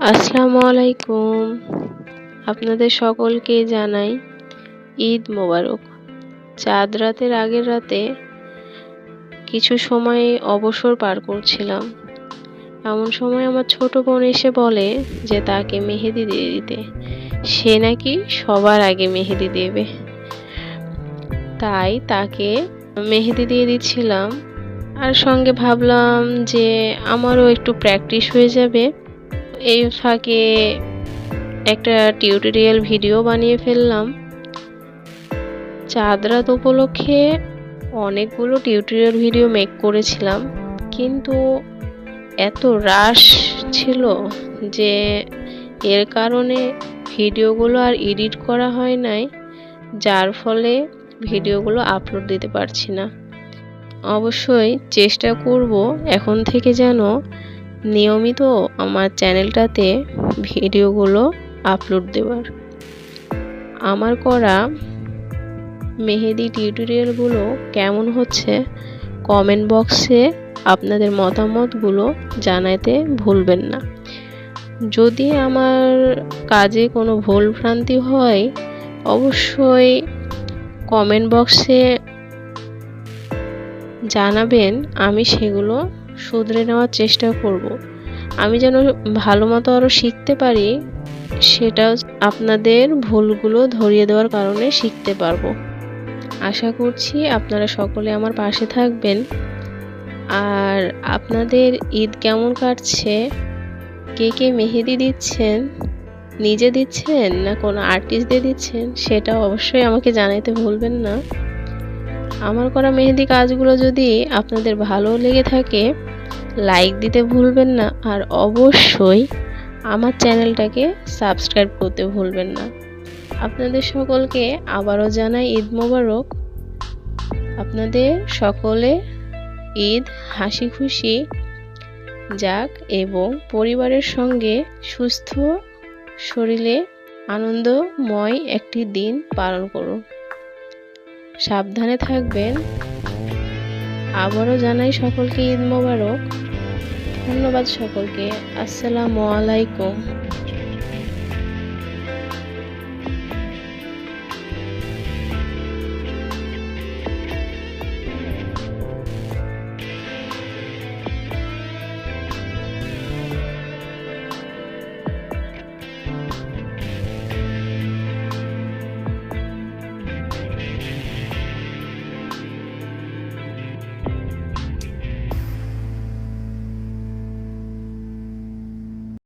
আসসালামু আলাইকুম। আপনাদের সকলকে জানাই ঈদ মোবারক। চাঁদ রাতের আগের রাতে কিছু সময় অবসর পার করছিলাম। এমন সময় আমার ছোট বোন এসে বলে যে তাকে মেহেদি দিয়ে দিতে। সে নাকি সবার আগে মেহেদি দেবে। তাই তাকে মেহেদি দিয়ে দিচ্ছিলাম। আর সঙ্গে ভাবলাম যে আমারও একটু প্র্যাকটিস হয়ে যাবে। এই ফাঁকে একটা টিউটোরিয়াল ভিডিও বানিয়ে ফেললাম। চাঁদ রাত উপলক্ষে অনেকগুলো টিউটোরিয়াল ভিডিও মেক করেছিলাম, কিন্তু এত রাশ ছিল যে এর কারণে ভিডিওগুলো আর এডিট করা হয় নাই, যার ফলে ভিডিওগুলো আপলোড দিতে পারছি না। অবশ্যই চেষ্টা করব এখন থেকে যেন নিয়মিত আমার চ্যানেলটাতে ভিডিওগুলো আপলোড দেওয়ার। আমার করা মেহেদি টিউটোরিয়ালগুলো কেমন হচ্ছে কমেন্ট বক্সে আপনাদের মতামতগুলো জানাতে ভুলবেন না। যদি আমার কাজে কোনো ভুল ভ্রান্তি হয় অবশ্যই কমেন্ট বক্সে জানাবেন, আমি সেগুলো শুধরে নেওয়ার চেষ্টা করব। আমি যেন ভালো মতো আরও শিখতে পারি, সেটাও আপনাদের ভুলগুলো ধরিয়ে দেওয়ার কারণে শিখতে পারবো। আশা করছি আপনারা সকলে আমার পাশে থাকবেন। আর আপনাদের ঈদ কেমন কাটছে? কে কে মেহেদি দিচ্ছেন, নিজে দিচ্ছেন না কোনো আর্টিস্ট দিয়ে দিচ্ছেন, সেটা অবশ্যই আমাকে জানাতে ভুলবেন না। আমার করা মেহেদি কাজগুলো যদি আপনাদের ভালো লেগে থাকে লাইক দিতে ভুলবেন না, আর অবশ্যই আমার চ্যানেলটাকে সাবস্ক্রাইব করতে ভুলবেন না। আপনাদের সকলকে আবারও জানাই ঈদ মোবারক। আপনাদের সকলে ঈদ হাসি খুশি যাক এবং পরিবারের সঙ্গে সুস্থ শরীরে আনন্দময় একটি দিন পালন করুন। সাবধানে থাকবেন। আবারও জানাই সকলকে ঈদ মোবারক। ধন্যবাদ সকলকে। আসসালামু আলাইকুম।